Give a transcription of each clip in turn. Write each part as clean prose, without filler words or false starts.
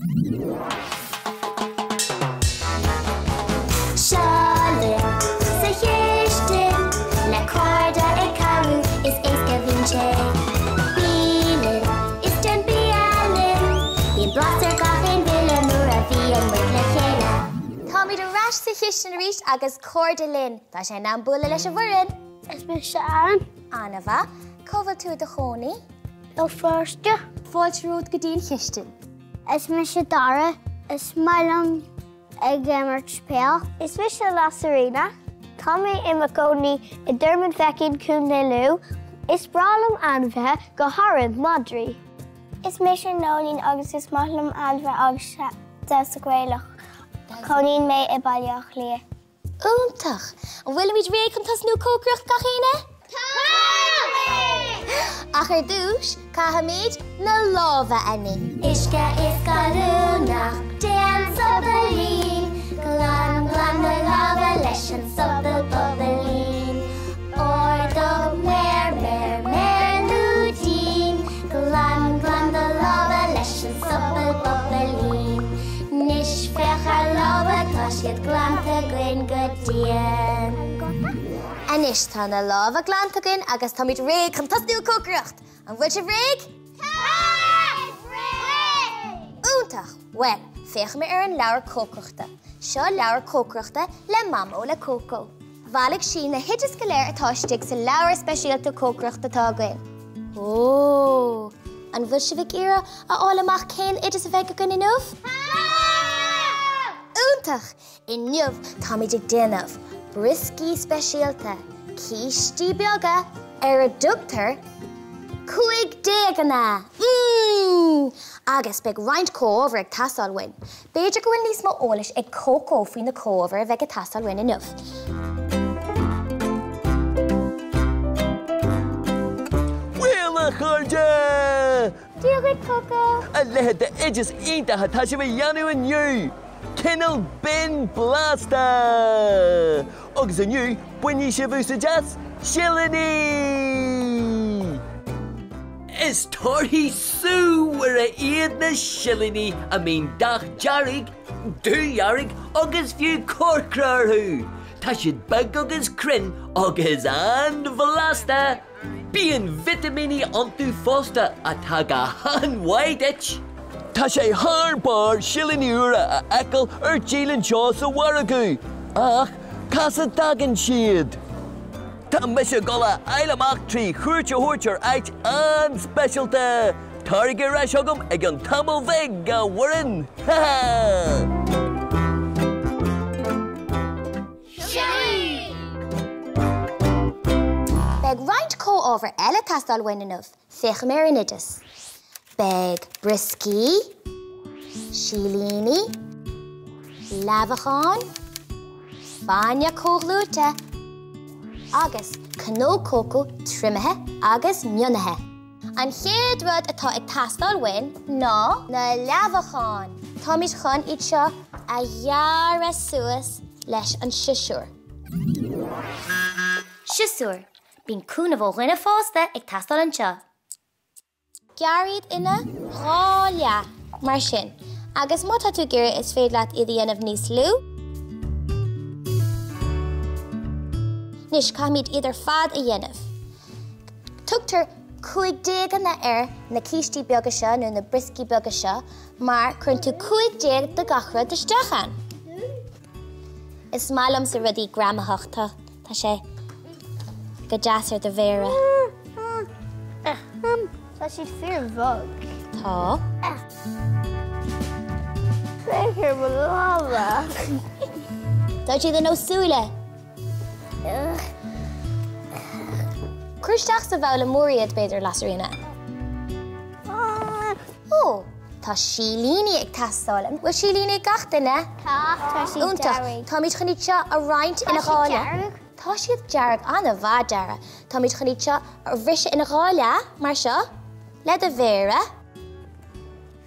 Sílín, sa chéistin, le corda I carú is éasca vinche. Sílín, is den BIA LINN, bhíon blastar gachin bhile nuair a bhí an muid le chéile. Tá míad a rás sa chéistin arís agus corda LINN, tá sé ná bula leis a bhuireann. Is me Sharon. Anna bha, cóbhfuil tú de chónaí? O firste. Fáilt rúd go dtíon chéistin. Is me Dara. Is mailam ag gemart spéal. Is me Lasarina. Tá mé I Macónaí I Dermot fecin cún na lú. Is bralam anbhe go Haran Madri. Is me Nolín agus is mailam anbhe agus de sa gweilach. Conín mé I bailach lia. Úntach, an bhfuil míid récontas nó cócrocht gachéine? Ach ar dúis, catha míid na lábha aní. Isce is galúnach, déan sobalín, glan na lábha leis an sobal bobalín. Ordog mer lúdín, glan na lábha leis an sobal bobalín. Nis fecha lábha tá siad glanta gin go dían. Anis tá na lábha glantagan agus tá míid récontas nó cócrocht. An bhfuil se réig? Úntach, well, féach me ar an leabhar cócroachta. Seo leabhar cócroachta le mam ó le cócó. Bhailligh sin na hideas go léir atá stig sa leabhar speisialta cócroachta tá gail. Ó, an bhfuil se bheith ire a álamach cén idir sa bheith go gunna nuamh? Úntach, I nuamh tá míid ag déanamh briscí speisialta, cíistí beaga ar a dúgtar 50 ganna. Agus beag roint cóbhar ag tasáil uainn. Beidir go bhfuil níos mó eolais ag cócó faoin na cóbhar a bheith ag tasáil uainn inniu. Wheela chuirde! Díogad cócó. A lehead de idir iontathe tá sé bheith dheanú inniu. Cinnal bin blasta! Agus inniu, buinní sé bhú sa jazz, Sílíní! Is torthaí sú ar a iad na Sílíní a mín dach dearrig, dúhearrig agus fiú córcrarthú. Tá siad bag agus crin agus an blasta. Bíon vitamíní antú fósta atá ga han waidit. Tá sé tharbár Sílíní ura a eiceil ar dílann seo sa waragú. Ach, casa dagan siad. Tá me se gola eileach trí chuirte ait an specialta. Tarige reis agam ag an tamil bheith ga warin. Beg roint cóbhar eile tasáil uainn inniu, féach mé ar inidas. Beg briscí, sílíní, labhacháin, fáinne cóglúte, agus canó cócó trimithe agus mionathe. An chéad rud atá ag tasáil uainn ná na labhacháin. Tá míid chun iad seo a dhearra suas leis an sisúr. Sisúr, bín cúna bh rinne fásta ag tasáil an seo. Gearíd ina rália mar sin, agus má tá tú géire is féad leat iad dhéanamh níos lú. Nis caimid idir fad a dhéanamh. Tugtar 50 ganna na cíistí beaga seo nó na briscí beaga seo, mar chun tú 50 de gachra de stechan. Is málam sa rudí gramathachta, tá sé go deasar de bhéire. Tá siad fear bhog. Tá. Féidir mo lábha. Tá siad an ósúla. Cruisteach sa bhela móriad beidir Lasarina. Ó, tá Sílíní ag tasáil. Bhfuil Sílíní gachtainna? Tá siad Úntach, tá míid chuníd seo a roint ina gháile. Tá siad dearg anna bhá deara. Tá míid chuníd seo a bhrise ina gháile, mar seo, le a bhéire.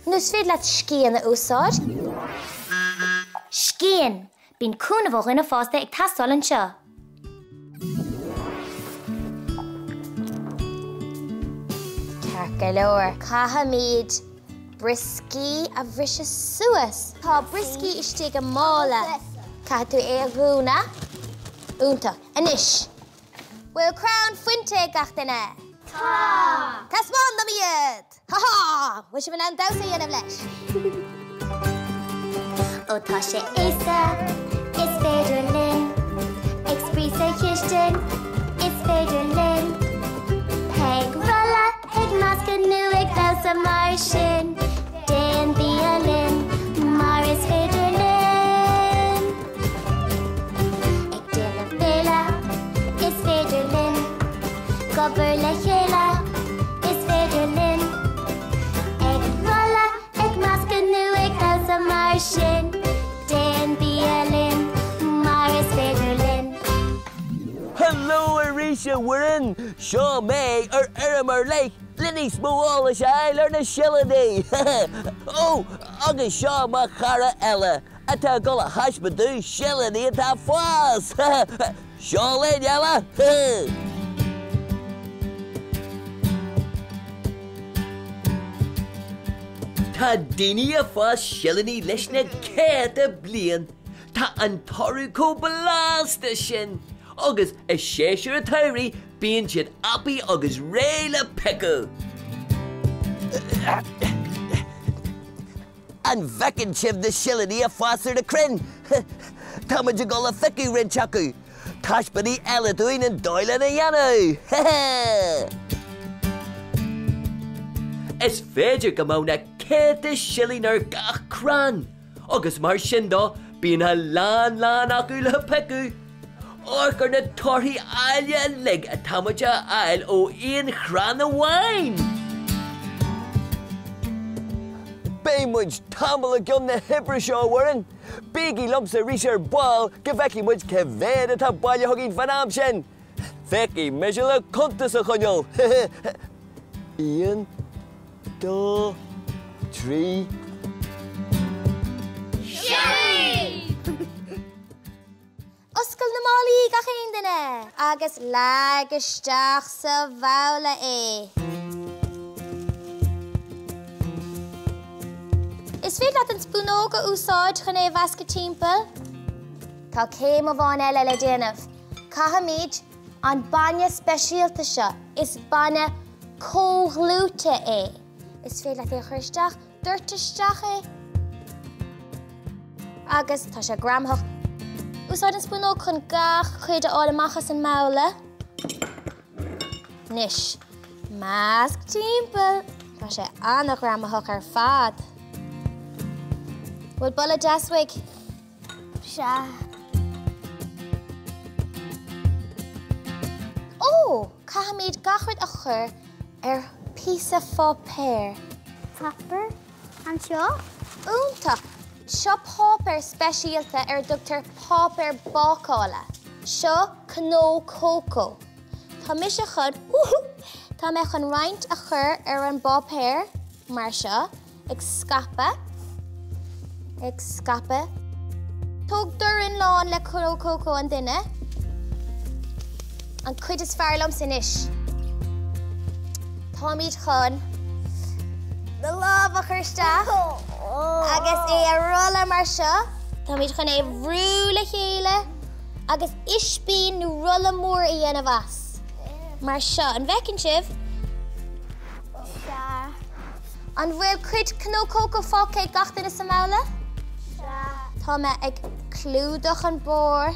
Nus féad leat scían na úsáid. Scían, bín cúna bh rinne fásta ag tasáil an seo. Cearca leir, catha míad brisky a bhrisise suas. Tá brisky istí go mála. Catú é rúna. Únta, anis. Will crown fuinte gachtainna. Tá! Tasman na miad. Ha-ha! Wish you an dausa yen of lesh. O tá sé éasa, is féidir linn. Ag spríosa Kirsten, is féidir linn. Peg rolla, ag masca nu ag dausa mar sin. Dan bia linn, mar is féidir linn. Ag déla féla, is féidir linn. Gobar le chéla, is féidir linn. Ag rolla, ag masca nu ag dausa mar sin. Dan bia linn, mar is féidir linn. Hello, Arisha Warren. Shaw May or Erimer Lake. Linny Small Shai learn a Shillady. Oh, August Shaw Makara Ella. Atagola Hashbadu Shillady at that was. Shaw Lane Ella. Tá daoine a fás Shillady leis na céada bliain. Tá an torú blasta sin. Agus is séisiúr a tairí bíonn siad api agus réile pecu. An bhecinn sibh na Shillady a fásar na crin. Tá muid go le feiceú rin teacu. Taispaní eile dúin an dóile na dhéanú. Is féidir go mó na céada Shillín ar gach crán. Agus mar sin dó bíonn a lán acu le pecu. Orcar na torthaí aile lig a támuide ail ó aon chrán amháin. Bémuid tamil a gcion na hibre seo Warren. Bígí lumps a rís ar báil go bheici muid cehéad atá baile thuginn fanam sin. Feici meisiil a contas a chuneol. 1, 2, 3. Shillí! Oscail na málaí gach aon duine, agus leagaisteach sa bhabhla é. Is féad leat an spúnóga úsáid chun é bhasca timpeall? Tá céim a bháin eile le déanamh. Cahamid an banne speisialta seo is banne cóghlúte é. Is féad leat é chuirteach, dúirteisteach é. Agus tá sé gramthach. Úsáid an spúnóg chun gach chuid áil amachchas an mála. Nis, másc timpeall. Tá sé annach gramthach ar fad. Bhfuil bolla deaswig? Se. Ó, cahamid gachrid a chur ar píosa fápéir. Tapper an seo? Úntaach, seo pápéir speisialta ar dúchtar pápéir bácála. Seo cnó cócó. Tá mis a chud, tá me chun roinnt a chur ar an bápéir mar seo ag scapa. Tóg durin lán le cnó cócó an duine. An cuid is fearlam san isis. Tá míad chun na láb a chuirteach. Agus é a rolla mar seo. Tá míad chun é bhrú le chéile. Agus ispín nó rolla mór i dhéanamh as. Mar seo, an bhecinn sibh. Se. An bhfuil cuid cnó cócó fácé gachtainna sa mála? Se. Tá me ag clúdach an bór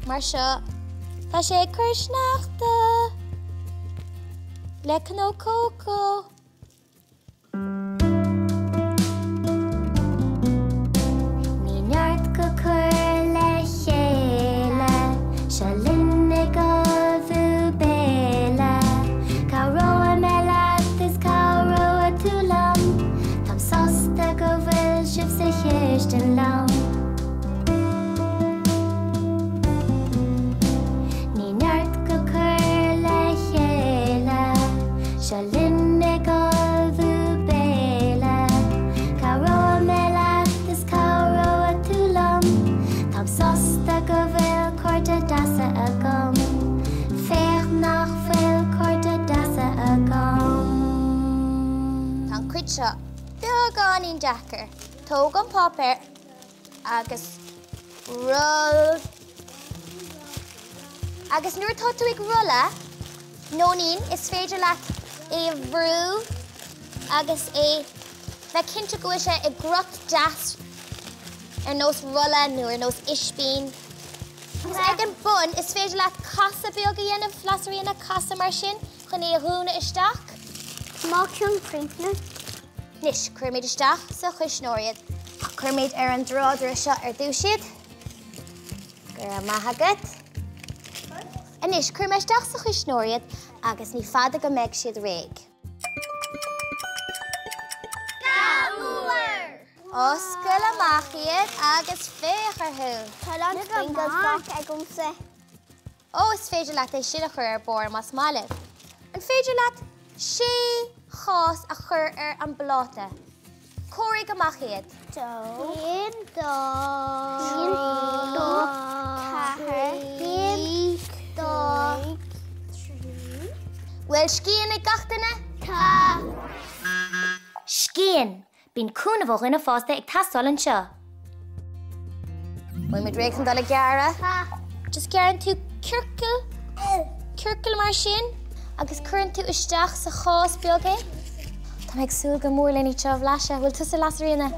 mar seo. Tá sé chuirsneachta le cnó cócó. Ní neart go cur le chéile, se linne go bhú béile. Cá roa me leachtas cá roa tú lam, tam sosta go bhfuil sibh sa Kirsten lam. Ní neart go cur le chéile, se linne go bhú béile. Cá roa me leachtas cá roa tú lam, tam sosta go bhfuil cuirte dasa agam. Féach nach bhfuil cuirte dasa agam. Tá cuid seo gánín deacair. Tógan popper agus roll. Agus nuair tá tú ag rulla, nónín is féidir leat é bhrú agus é le cinnte go sé I grocht deas nós rulla nó nós ispín. Agus ag an bun is féidir leat casa beag a dhéanamh flasaríonna casa mar sin chun é rúna isteach. Má ciún príomhna. Nis, chuirméid isteach sa chuisnóiad. Chuirméid ar an dráidir seo ar dúisiad. Gur maithagad. Anis, chuirméid isteach sa chuisnóiad agus ní fada go méid siad réig. Oscail amachíad agus fécharthú. Tá sprinkles back ag gomsa. Ó, is féidir leat é siad a chur ar bór mas máileh. An féidir leat sé chás a chur ar an bláta. Córaigh amachíad. One, two, three. Bhfuil scían ag gachtainna? Tá. Scían. Bín cúna bh ina fásta ag tastal an seo. Bhfuil mid réig an dul a geara? Just gearan tú circle mar sin, agus cuireann tú isteach sa chás beag é. Tá ag súil go mór lenaí teo bhleise, bhfuil tú sa lasaríonna?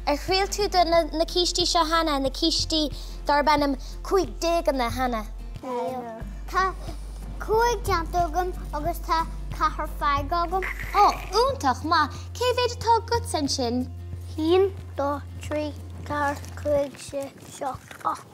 Ar chriail tú na cíistí seo hana, na cíistí dar bennim 15 na hana. Tá 5 agam agus tá 4 agam. Ó, úntach má, cé féidir tá gut san sin? 1, 2, 3, 4, 5, 6, 7, 8.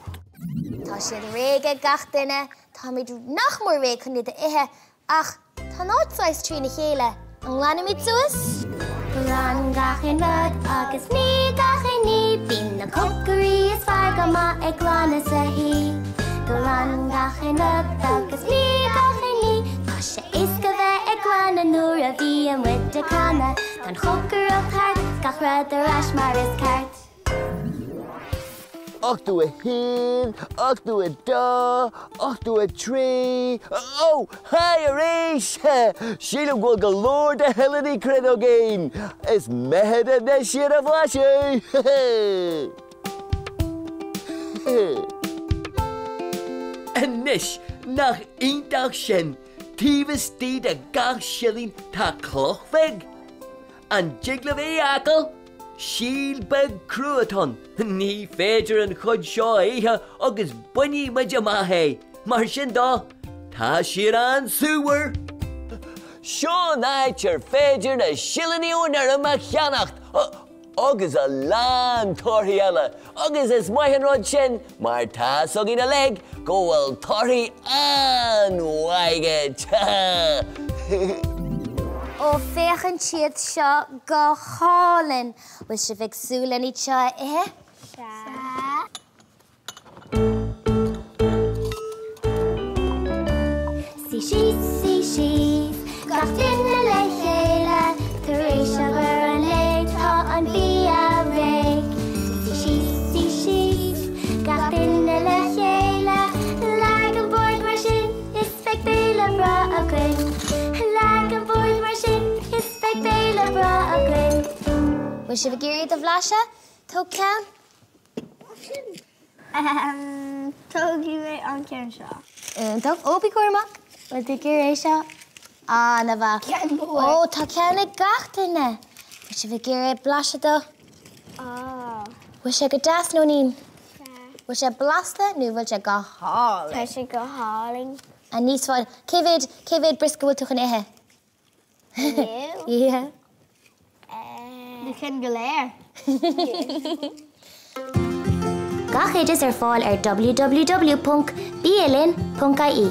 Tá siad réige gachtainna, tá míid nach mór réig chun iad ithe, ach tá náisáis trí na chéile. An glanna míid suas? Glan gachin rud agus ní gachin ní, bín na cocarí is farga má ag glanna sa hí. Glan gachin rud agus ní gachin ní, tá sé isca bheith ag glanna nuair a bhí an wit a canna, gan chocar a thart, gach rud arás mar is cart. Ach tú a hin, ach tú a da, ach tú a trí. Oh, hi Arish! Sheila go galore de Heleny credo gain. Is meheda de shira flashy. Anis, nach iondag sin, tíbhas tí a gach shilling tá clochfig. An jigla bhí acal, síl beg cruaton, ní féidir an chud seo éithe agus buní muid amaché, mar sin dá, tá siad an súwer. Sean áit ar féidir na shilliníún ar amach cheannacht. Agus a lán torthaí eile, agus is maihan rud sin, mar tá sogin a leg, go bhfuil torthaí an waige. Ó féchan siad seo go chálan, bhfuil si bheith súil lenaí seo ithe? Sí, gach duine le chéile, tar éis a bhar an léig tá an BIA réig. Sí, gach duine le chéile, lag an bord mar sin, is feich béle bra a grin. Lag an bord mar sin, is feich béle bra a grin. Bhfuil si bh géirí do bhleise? Tó ceann? Tógi mé an ceann seo. Tó óbí cuairmach? Bhfuil tú géir é seo? Á, na bha. Ó, tá ceann ag gachtainna. Bhfuil si bh géir bhleise do? Bhfuil sé go deas nó nín? Bhfuil sé blasta nó bhfuil sé go hála? Tá sé go háling. A níos fáil, cé bhéad brisca bhfuil tú chun ithe? Ie. Du cyn go léir. Gach éidir ar fáil ar www.bialinn.ie.